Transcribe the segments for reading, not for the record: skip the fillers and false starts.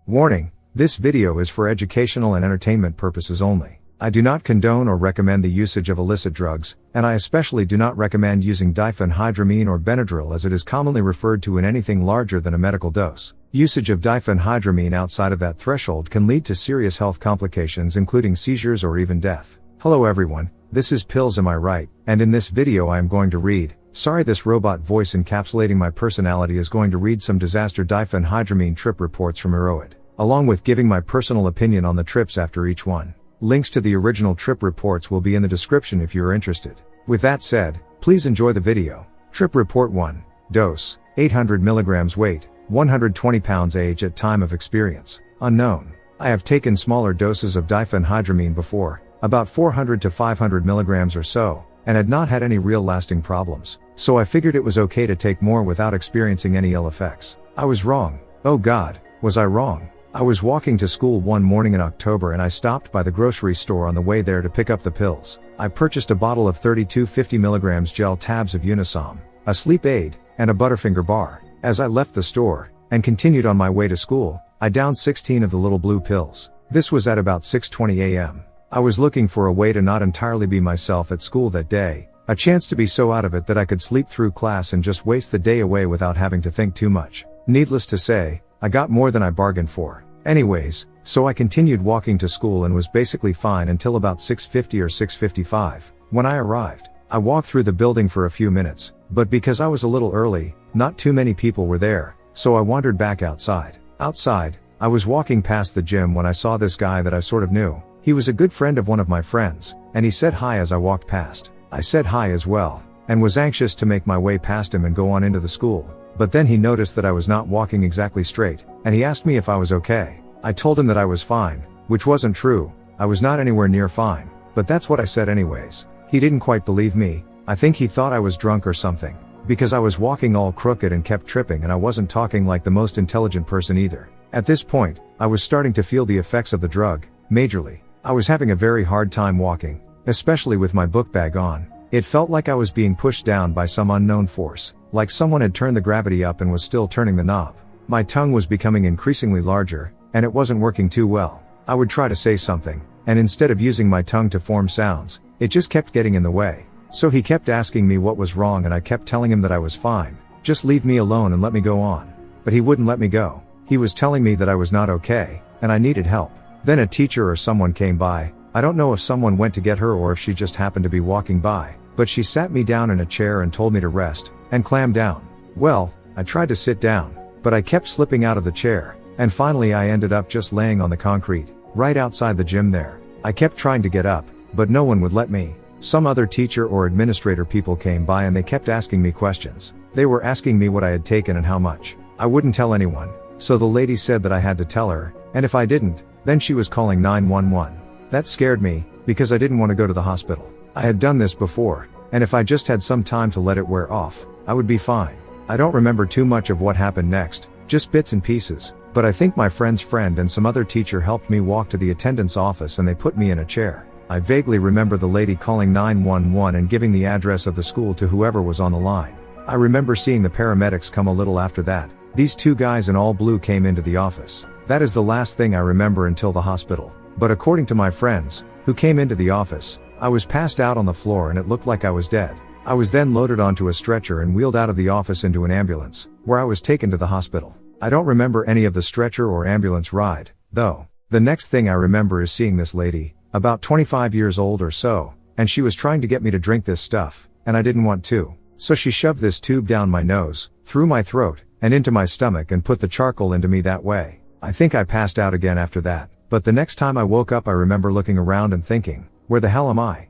Warning: this video is for educational and entertainment purposes only. I do not condone or recommend the usage of illicit drugs, and I especially do not recommend using diphenhydramine or Benadryl as it is commonly referred to in anything larger than a medical dose. Usage of diphenhydramine outside of that threshold can lead to serious health complications including seizures or even death. Hello everyone, this is Pills Am I Right, and in this video I am going to read, sorry this robot voice encapsulating my personality is going to read some disaster diphenhydramine trip reports from Erowid, along with giving my personal opinion on the trips after each one. Links to the original trip reports will be in the description if you are interested. With that said, please enjoy the video. Trip Report 1. Dose: 800 mg. Weight: 120 pounds. Age at time of experience: unknown. I have taken smaller doses of diphenhydramine before, about 400 to 500 mg or so, and had not had any real lasting problems, so I figured it was okay to take more without experiencing any ill effects. I was wrong. Oh God, was I wrong? I was walking to school one morning in October and I stopped by the grocery store on the way there to pick up the pills. I purchased a bottle of 32 50 mg gel tabs of Unisom, a sleep aid, and a Butterfinger bar. As I left the store, and continued on my way to school, I downed 16 of the little blue pills. This was at about 6:20 a.m. I was looking for a way to not entirely be myself at school that day, a chance to be so out of it that I could sleep through class and just waste the day away without having to think too much. Needless to say, I got more than I bargained for. Anyways, so I continued walking to school and was basically fine until about 6:50 or 6:55. When I arrived, I walked through the building for a few minutes, but because I was a little early, not too many people were there, so I wandered back outside. Outside, I was walking past the gym when I saw this guy that I sort of knew. He was a good friend of one of my friends, and he said hi as I walked past. I said hi as well, and was anxious to make my way past him and go on into the school. But then he noticed that I was not walking exactly straight, and he asked me if I was okay. I told him that I was fine, which wasn't true. I was not anywhere near fine, but that's what I said anyways. He didn't quite believe me. I think he thought I was drunk or something, because I was walking all crooked and kept tripping and I wasn't talking like the most intelligent person either. At this point, I was starting to feel the effects of the drug, majorly. I was having a very hard time walking, especially with my book bag on. It felt like I was being pushed down by some unknown force, like someone had turned the gravity up and was still turning the knob. My tongue was becoming increasingly larger, and it wasn't working too well. I would try to say something, and instead of using my tongue to form sounds, it just kept getting in the way. So he kept asking me what was wrong and I kept telling him that I was fine, just leave me alone and let me go on. But he wouldn't let me go. He was telling me that I was not okay, and I needed help. Then a teacher or someone came by. I don't know if someone went to get her or if she just happened to be walking by, but she sat me down in a chair and told me to rest, and clam down. Well, I tried to sit down, but I kept slipping out of the chair, and finally I ended up just laying on the concrete, right outside the gym there. I kept trying to get up, but no one would let me. Some other teacher or administrator people came by and they kept asking me questions. They were asking me what I had taken and how much. I wouldn't tell anyone, so the lady said that I had to tell her, and if I didn't, then she was calling 911. That scared me, because I didn't want to go to the hospital. I had done this before, and if I just had some time to let it wear off, I would be fine. I don't remember too much of what happened next, just bits and pieces, but I think my friend's friend and some other teacher helped me walk to the attendant's office and they put me in a chair. I vaguely remember the lady calling 911 and giving the address of the school to whoever was on the line. I remember seeing the paramedics come a little after that. These two guys in all blue came into the office. That is the last thing I remember until the hospital. But according to my friends, who came into the office, I was passed out on the floor and it looked like I was dead. I was then loaded onto a stretcher and wheeled out of the office into an ambulance, where I was taken to the hospital. I don't remember any of the stretcher or ambulance ride, though. The next thing I remember is seeing this lady, about 25 years old or so, and she was trying to get me to drink this stuff, and I didn't want to. So she shoved this tube down my nose, through my throat, and into my stomach and put the charcoal into me that way. I think I passed out again after that, but the next time I woke up I remember looking around and thinking, where the hell am I?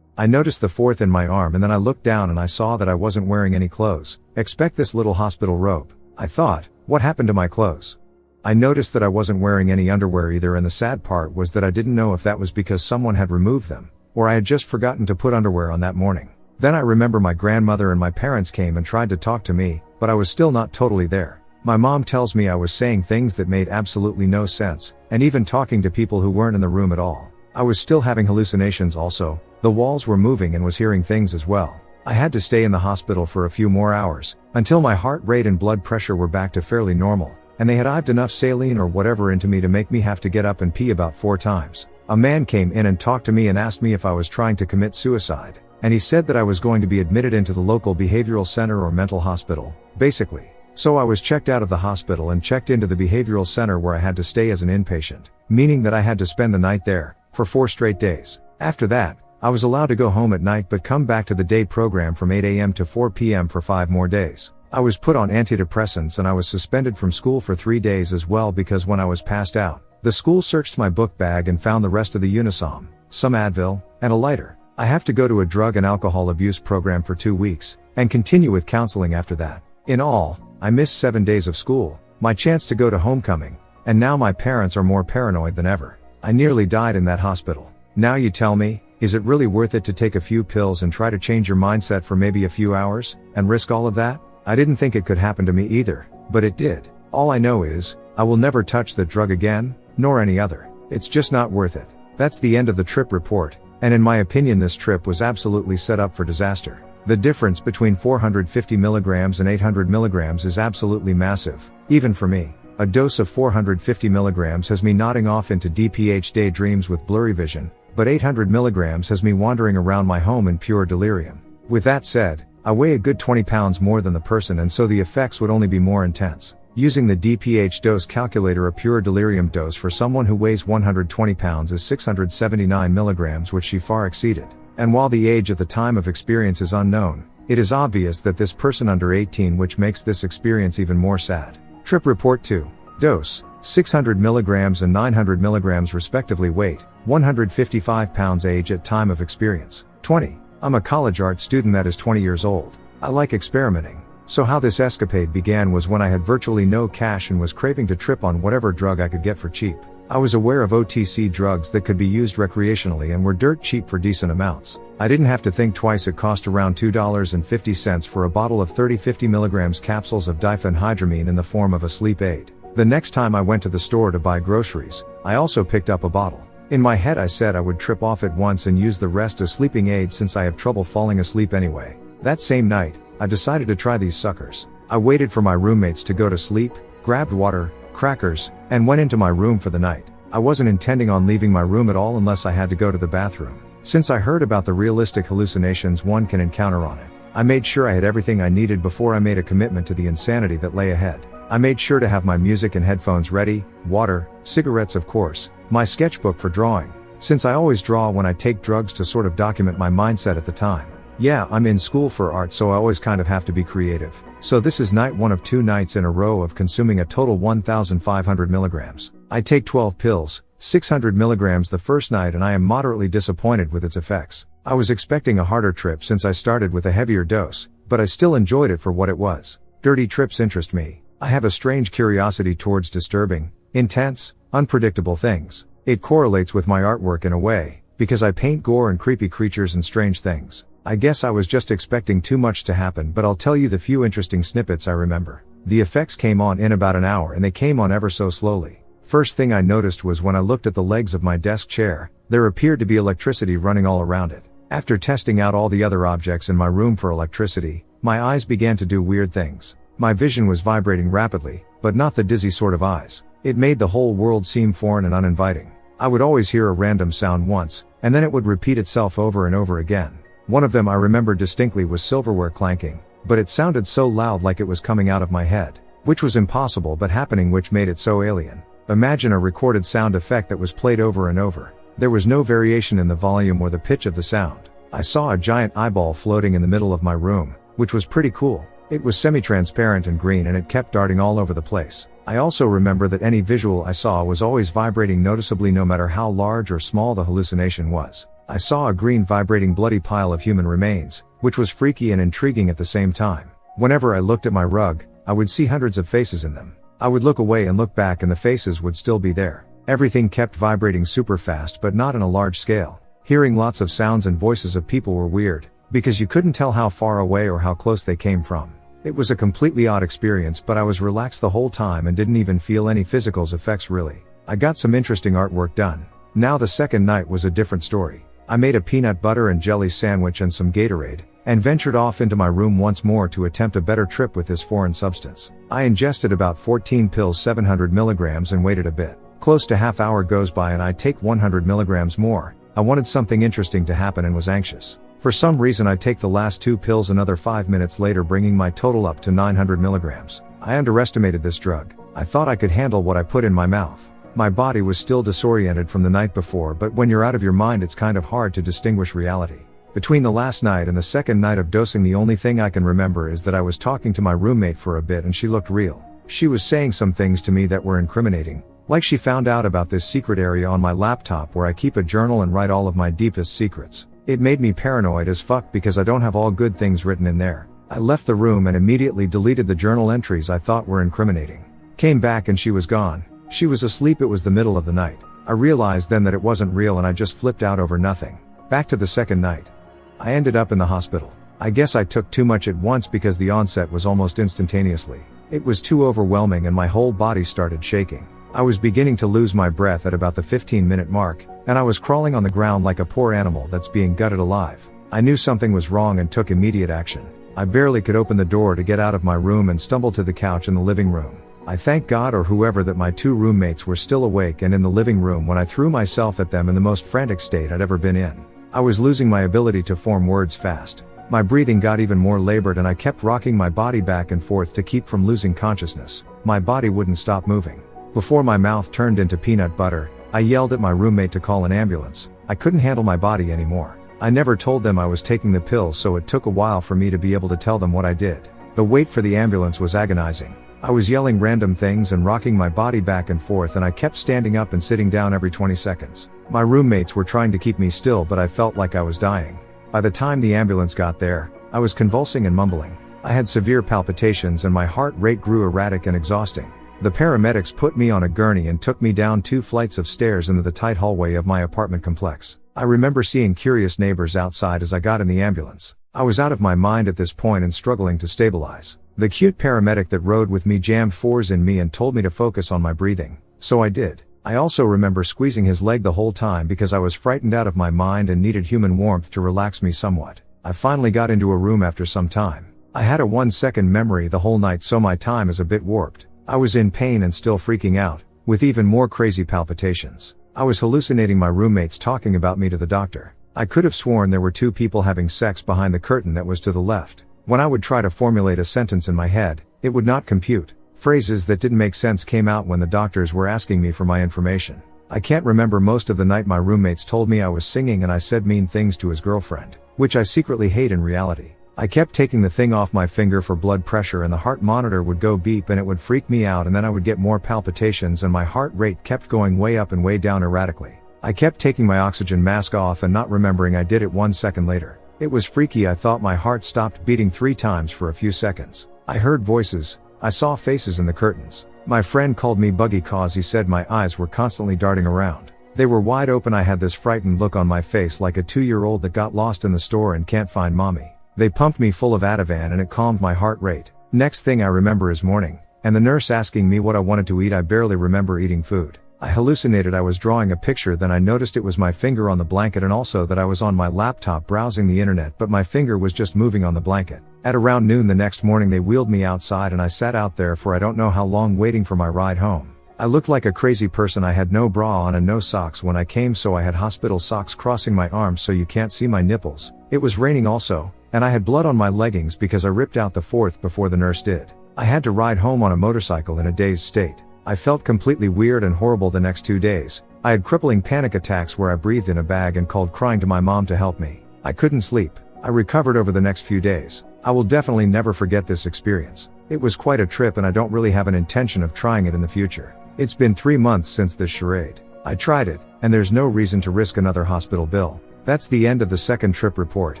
I noticed the fourth in my arm and then I looked down and I saw that I wasn't wearing any clothes, except this little hospital robe. I thought, what happened to my clothes? I noticed that I wasn't wearing any underwear either, and the sad part was that I didn't know if that was because someone had removed them, or I had just forgotten to put underwear on that morning. Then I remember my grandmother and my parents came and tried to talk to me, but I was still not totally there. My mom tells me I was saying things that made absolutely no sense, and even talking to people who weren't in the room at all. I was still having hallucinations also. The walls were moving and was hearing things as well. I had to stay in the hospital for a few more hours, until my heart rate and blood pressure were back to fairly normal. and they had ived enough saline or whatever into me to make me have to get up and pee about 4 times. A man came in and talked to me and asked me if I was trying to commit suicide, and he said that I was going to be admitted into the local behavioral center or mental hospital, basically. So I was checked out of the hospital and checked into the behavioral center where I had to stay as an inpatient, meaning that I had to spend the night there, for 4 straight days. After that, I was allowed to go home at night but come back to the day program from 8 a.m. to 4 p.m. for 5 more days. I was put on antidepressants and I was suspended from school for 3 days as well because when I was passed out, the school searched my book bag and found the rest of the Unisom, some Advil, and a lighter. I have to go to a drug and alcohol abuse program for 2 weeks, and continue with counseling after that. In all, I missed 7 days of school, my chance to go to homecoming, and now my parents are more paranoid than ever. I nearly died in that hospital. Now you tell me, is it really worth it to take a few pills and try to change your mindset for maybe a few hours, and risk all of that? I didn't think it could happen to me either, but it did. All I know is, I will never touch that drug again, nor any other. It's just not worth it. That's the end of the trip report, and in my opinion this trip was absolutely set up for disaster. The difference between 450 milligrams and 800 milligrams is absolutely massive, even for me. A dose of 450 milligrams has me nodding off into DPH daydreams with blurry vision, but 800 milligrams has me wandering around my home in pure delirium. With that said, I weigh a good 20 pounds more than the person and so the effects would only be more intense. Using the DPH dose calculator, a pure delirium dose for someone who weighs 120 pounds is 679 milligrams, which she far exceeded. And while the age at the time of experience is unknown, it is obvious that this person under 18, which makes this experience even more sad. Trip report 2. Dose, 600 milligrams and 900 milligrams respectively. Weight, 155 pounds. Age at time of experience, 20. I'm a college art student that is 20 years old. I like experimenting. So how this escapade began was when I had virtually no cash and was craving to trip on whatever drug I could get for cheap. I was aware of OTC drugs that could be used recreationally and were dirt cheap for decent amounts. I didn't have to think twice. It cost around $2.50 for a bottle of 30-50 milligrams capsules of diphenhydramine in the form of a sleep aid. The next time I went to the store to buy groceries, I also picked up a bottle. In my head I said I would trip off at once and use the rest as sleeping aids since I have trouble falling asleep anyway. That same night, I decided to try these suckers. I waited for my roommates to go to sleep, grabbed water, crackers, and went into my room for the night. I wasn't intending on leaving my room at all unless I had to go to the bathroom, since I heard about the realistic hallucinations one can encounter on it. I made sure I had everything I needed before I made a commitment to the insanity that lay ahead. I made sure to have my music and headphones ready, water, cigarettes of course, my sketchbook for drawing, since I always draw when I take drugs to sort of document my mindset at the time. Yeah, I'm in school for art, so I always kind of have to be creative. So this is night 1 of 2 nights in a row of consuming a total 1,500 milligrams. I take 12 pills, 600 milligrams the first night, and I am moderately disappointed with its effects. I was expecting a harder trip since I started with a heavier dose, but I still enjoyed it for what it was. Dirty trips interest me. I have a strange curiosity towards disturbing, intense, unpredictable things. It correlates with my artwork in a way, because I paint gore and creepy creatures and strange things. I guess I was just expecting too much to happen, but I'll tell you the few interesting snippets I remember. The effects came on in about an hour and they came on ever so slowly. First thing I noticed was when I looked at the legs of my desk chair, there appeared to be electricity running all around it. After testing out all the other objects in my room for electricity, my eyes began to do weird things. My vision was vibrating rapidly, but not the dizzy sort of eyes. It made the whole world seem foreign and uninviting. I would always hear a random sound once, and then it would repeat itself over and over again. One of them I remember distinctly was silverware clanking, but it sounded so loud like it was coming out of my head, which was impossible but happening, which made it so alien. Imagine a recorded sound effect that was played over and over. There was no variation in the volume or the pitch of the sound. I saw a giant eyeball floating in the middle of my room, which was pretty cool. It was semi-transparent and green and it kept darting all over the place. I also remember that any visual I saw was always vibrating noticeably no matter how large or small the hallucination was. I saw a green vibrating bloody pile of human remains, which was freaky and intriguing at the same time. Whenever I looked at my rug, I would see hundreds of faces in them. I would look away and look back and the faces would still be there. Everything kept vibrating super fast but not on a large scale. Hearing lots of sounds and voices of people were weird, because you couldn't tell how far away or how close they came from. It was a completely odd experience, but I was relaxed the whole time and didn't even feel any physical effects really. I got some interesting artwork done. Now the second night was a different story. I made a peanut butter and jelly sandwich and some Gatorade, and ventured off into my room once more to attempt a better trip with this foreign substance. I ingested about 14 pills 700 milligrams and waited a bit. Close to half hour goes by and I take 100 milligrams more. I wanted something interesting to happen and was anxious. For some reason I take the last 2 pills another 5 minutes later, bringing my total up to 900 milligrams. I underestimated this drug. I thought I could handle what I put in my mouth. My body was still disoriented from the night before, but when you're out of your mind it's kind of hard to distinguish reality. Between the last night and the second night of dosing, the only thing I can remember is that I was talking to my roommate for a bit and she looked real. She was saying some things to me that were incriminating, like she found out about this secret area on my laptop where I keep a journal and write all of my deepest secrets. It made me paranoid as fuck because I don't have all good things written in there. I left the room and immediately deleted the journal entries I thought were incriminating. Came back and she was gone. She was asleep. It was the middle of the night. I realized then that it wasn't real and I just flipped out over nothing. Back to the second night. I ended up in the hospital. I guess I took too much at once because the onset was almost instantaneously. It was too overwhelming and my whole body started shaking. I was beginning to lose my breath at about the 15-minute mark, and I was crawling on the ground like a poor animal that's being gutted alive. I knew something was wrong and took immediate action. I barely could open the door to get out of my room and stumbled to the couch in the living room. I thank God or whoever that my 2 roommates were still awake and in the living room when I threw myself at them in the most frantic state I'd ever been in. I was losing my ability to form words fast. My breathing got even more labored and I kept rocking my body back and forth to keep from losing consciousness. My body wouldn't stop moving. Before my mouth turned into peanut butter, I yelled at my roommate to call an ambulance. I couldn't handle my body anymore. I never told them I was taking the pills, so it took a while for me to be able to tell them what I did. The wait for the ambulance was agonizing. I was yelling random things and rocking my body back and forth, and I kept standing up and sitting down every 20 seconds. My roommates were trying to keep me still, but I felt like I was dying. By the time the ambulance got there, I was convulsing and mumbling. I had severe palpitations and my heart rate grew erratic and exhausting. The paramedics put me on a gurney and took me down 2 flights of stairs into the tight hallway of my apartment complex. I remember seeing curious neighbors outside as I got in the ambulance. I was out of my mind at this point and struggling to stabilize. The cute paramedic that rode with me jammed 4s in me and told me to focus on my breathing. So I did. I also remember squeezing his leg the whole time because I was frightened out of my mind and needed human warmth to relax me somewhat. I finally got into a room after some time. I had a 1-second memory the whole night, so my time is a bit warped. I was in pain and still freaking out, with even more crazy palpitations. I was hallucinating my roommates talking about me to the doctor. I could have sworn there were 2 people having sex behind the curtain that was to the left. When I would try to formulate a sentence in my head, it would not compute. Phrases that didn't make sense came out when the doctors were asking me for my information. I can't remember most of the night. My roommates told me I was singing and I said mean things to his girlfriend, which I secretly hate in reality. I kept taking the thing off my finger for blood pressure and the heart monitor would go beep and it would freak me out, and then I would get more palpitations and my heart rate kept going way up and way down erratically. I kept taking my oxygen mask off and not remembering I did it 1 second later. It was freaky. I thought my heart stopped beating 3 times for a few seconds. I heard voices. I saw faces in the curtains. My friend called me buggy cause he said my eyes were constantly darting around. They were wide open. I had this frightened look on my face like a 2-year-old that got lost in the store and can't find mommy. They pumped me full of Ativan and it calmed my heart rate. Next thing I remember is morning, and the nurse asking me what I wanted to eat. I barely remember eating food. I hallucinated I was drawing a picture, then I noticed it was my finger on the blanket, and also that I was on my laptop browsing the internet, but my finger was just moving on the blanket. At around noon the next morning they wheeled me outside and I sat out there for I don't know how long waiting for my ride home. I looked like a crazy person. I had no bra on and no socks when I came, so I had hospital socks crossing my arms so you can't see my nipples. It was raining also, and I had blood on my leggings because I ripped out the 4th before the nurse did. I had to ride home on a motorcycle in a dazed state. I felt completely weird and horrible the next 2 days. I had crippling panic attacks where I breathed in a bag and called crying to my mom to help me. I couldn't sleep. I recovered over the next few days. I will definitely never forget this experience. It was quite a trip and I don't really have an intention of trying it in the future. It's been 3 months since this charade. I tried it, and there's no reason to risk another hospital bill. That's the end of the second trip report,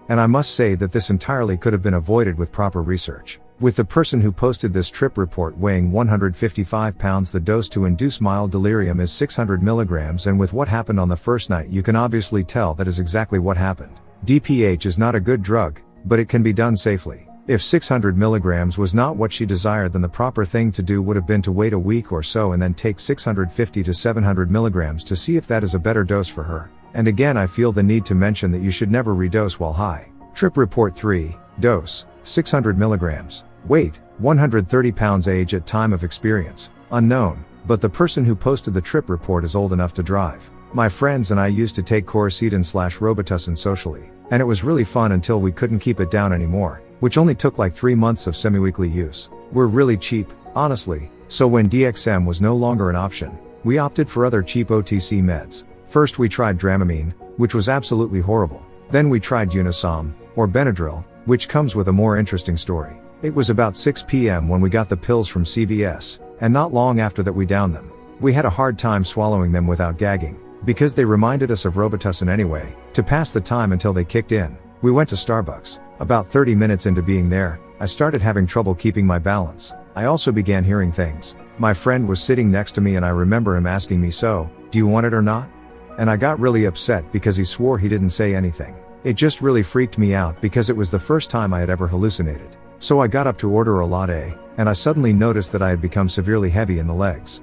and I must say that this entirely could have been avoided with proper research. With the person who posted this trip report weighing 155 pounds, the dose to induce mild delirium is 600 milligrams, and with what happened on the first night you can obviously tell that is exactly what happened. DPH is not a good drug, but it can be done safely. If 600 milligrams was not what she desired, then the proper thing to do would have been to wait a week or so and then take 650 to 700 milligrams to see if that is a better dose for her. And again I feel the need to mention that you should never redose while high. Trip report 3, dose, 600 milligrams. Weight, 130 pounds. Age at time of experience, unknown, but the person who posted the trip report is old enough to drive. My friends and I used to take Robitussin socially, and it was really fun until we couldn't keep it down anymore, which only took like 3 months of semi-weekly use. We're really cheap, honestly, so when DXM was no longer an option, we opted for other cheap OTC meds. First we tried Dramamine, which was absolutely horrible. Then we tried Unisom, or Benadryl, which comes with a more interesting story. It was about 6 p.m. when we got the pills from CVS, and not long after that we downed them. We had a hard time swallowing them without gagging, because they reminded us of Robitussin anyway. To pass the time until they kicked in, we went to Starbucks. About 30 minutes into being there, I started having trouble keeping my balance. I also began hearing things. My friend was sitting next to me and I remember him asking me, "So, do you want it or not?" And I got really upset because he swore he didn't say anything. It just really freaked me out because it was the first time I had ever hallucinated. So I got up to order a latte, and I suddenly noticed that I had become severely heavy in the legs.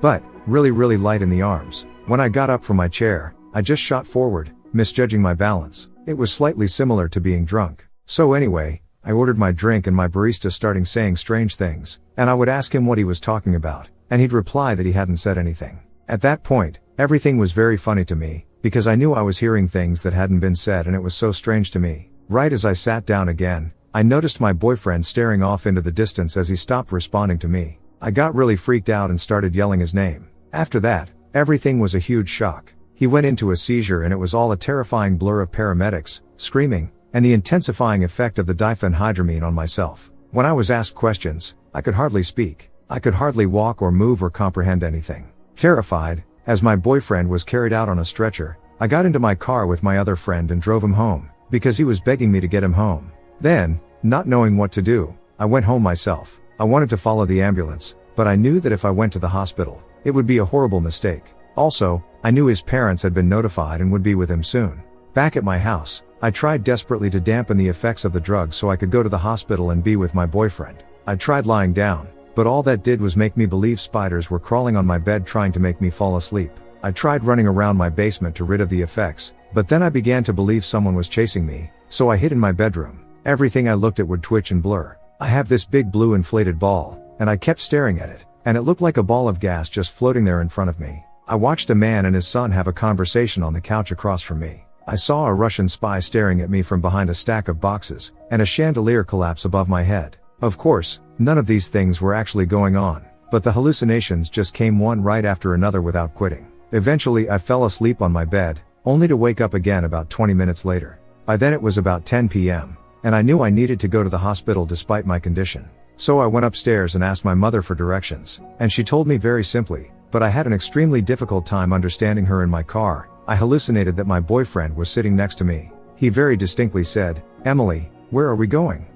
But, really light in the arms. When I got up from my chair, I just shot forward, misjudging my balance. It was slightly similar to being drunk. So anyway, I ordered my drink and my barista starting saying strange things, and I would ask him what he was talking about, and he'd reply that he hadn't said anything. At that point, everything was very funny to me, because I knew I was hearing things that hadn't been said and it was so strange to me. Right as I sat down again, I noticed my boyfriend staring off into the distance as he stopped responding to me. I got really freaked out and started yelling his name. After that, everything was a huge shock. He went into a seizure and it was all a terrifying blur of paramedics, screaming, and the intensifying effect of the diphenhydramine on myself. When I was asked questions, I could hardly speak. I could hardly walk or move or comprehend anything. Terrified, as my boyfriend was carried out on a stretcher, I got into my car with my other friend and drove him home, because he was begging me to get him home. Then, not knowing what to do, I went home myself. I wanted to follow the ambulance, but I knew that if I went to the hospital, it would be a horrible mistake. Also, I knew his parents had been notified and would be with him soon. Back at my house, I tried desperately to dampen the effects of the drugs so I could go to the hospital and be with my boyfriend. I tried lying down, but all that did was make me believe spiders were crawling on my bed trying to make me fall asleep. I tried running around my basement to rid of the effects, but then I began to believe someone was chasing me, so I hid in my bedroom. Everything I looked at would twitch and blur. I have this big blue inflated ball, and I kept staring at it, and it looked like a ball of gas just floating there in front of me. I watched a man and his son have a conversation on the couch across from me. I saw a Russian spy staring at me from behind a stack of boxes, and a chandelier collapse above my head. Of course, none of these things were actually going on, but the hallucinations just came one right after another without quitting. Eventually I fell asleep on my bed, only to wake up again about 20 minutes later. By then it was about 10 p.m. and I knew I needed to go to the hospital despite my condition. So I went upstairs and asked my mother for directions, and she told me very simply, but I had an extremely difficult time understanding her. In my car, I hallucinated that my boyfriend was sitting next to me. He very distinctly said, "Emily, where are we going?"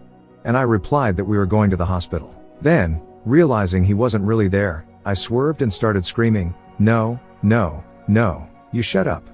And I replied that we were going to the hospital. Then, realizing he wasn't really there, I swerved and started screaming, "No, no, no, you shut up."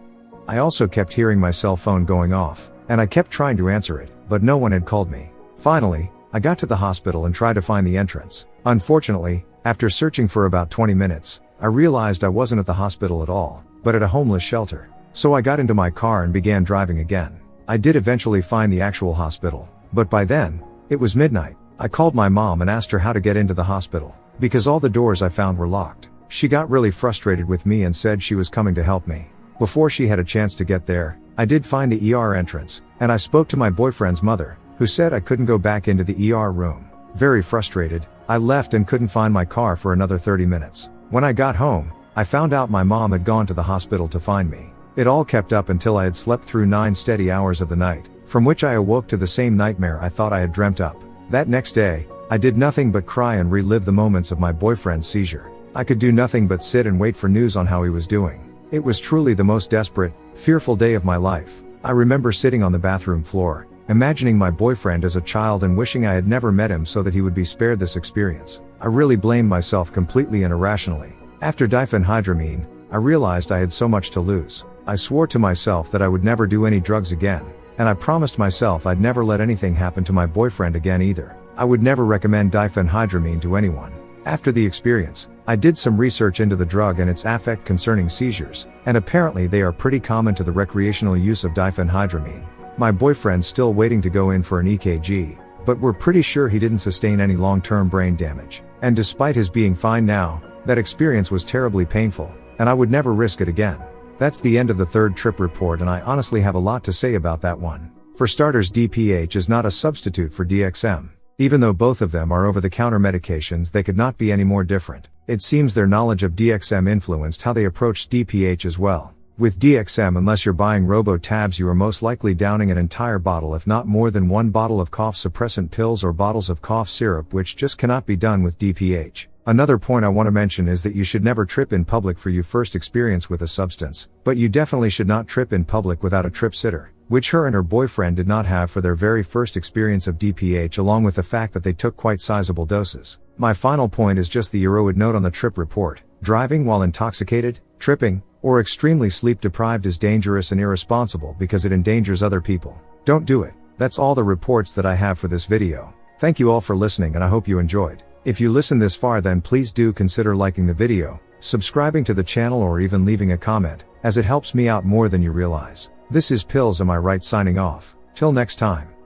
I also kept hearing my cell phone going off, and I kept trying to answer it, but no one had called me. Finally, I got to the hospital and tried to find the entrance. Unfortunately, after searching for about 20 minutes, I realized I wasn't at the hospital at all, but at a homeless shelter. So I got into my car and began driving again. I did eventually find the actual hospital, but by then, it was midnight. I called my mom and asked her how to get into the hospital, because all the doors I found were locked. She got really frustrated with me and said she was coming to help me. Before she had a chance to get there, I did find the ER entrance, and I spoke to my boyfriend's mother, who said I couldn't go back into the ER room. Very frustrated, I left and couldn't find my car for another 30 minutes. When I got home, I found out my mom had gone to the hospital to find me. It all kept up until I had slept through 9 steady hours of the night, from which I awoke to the same nightmare I thought I had dreamt up. That next day, I did nothing but cry and relive the moments of my boyfriend's seizure. I could do nothing but sit and wait for news on how he was doing. It was truly the most desperate, fearful day of my life. I remember sitting on the bathroom floor, imagining my boyfriend as a child and wishing I had never met him so that he would be spared this experience. I really blamed myself completely and irrationally. After diphenhydramine, I realized I had so much to lose. I swore to myself that I would never do any drugs again, and I promised myself I'd never let anything happen to my boyfriend again either. I would never recommend diphenhydramine to anyone. After the experience, I did some research into the drug and its effect concerning seizures, and apparently they are pretty common to the recreational use of diphenhydramine. My boyfriend's still waiting to go in for an EKG, but we're pretty sure he didn't sustain any long-term brain damage. And despite his being fine now, that experience was terribly painful, and I would never risk it again. That's the end of the third trip report, and I honestly have a lot to say about that one. For starters, DPH is not a substitute for DXM. Even though both of them are over-the-counter medications, they could not be any more different. It seems their knowledge of DXM influenced how they approached DPH as well. With DXM, unless you're buying robo-tabs, you are most likely downing an entire bottle, if not more than one bottle of cough suppressant pills or bottles of cough syrup, which just cannot be done with DPH. Another point I want to mention is that you should never trip in public for your first experience with a substance, but you definitely should not trip in public without a trip sitter, which her and her boyfriend did not have for their very first experience of DPH, along with the fact that they took quite sizable doses. My final point is just the Erowid note on the trip report. Driving while intoxicated, tripping, or extremely sleep deprived is dangerous and irresponsible because it endangers other people. Don't do it. That's all the reports that I have for this video. Thank you all for listening, and I hope you enjoyed. If you listened this far, then please do consider liking the video, subscribing to the channel, or even leaving a comment, as it helps me out more than you realize. This is Pills Am I Right signing off. Till next time.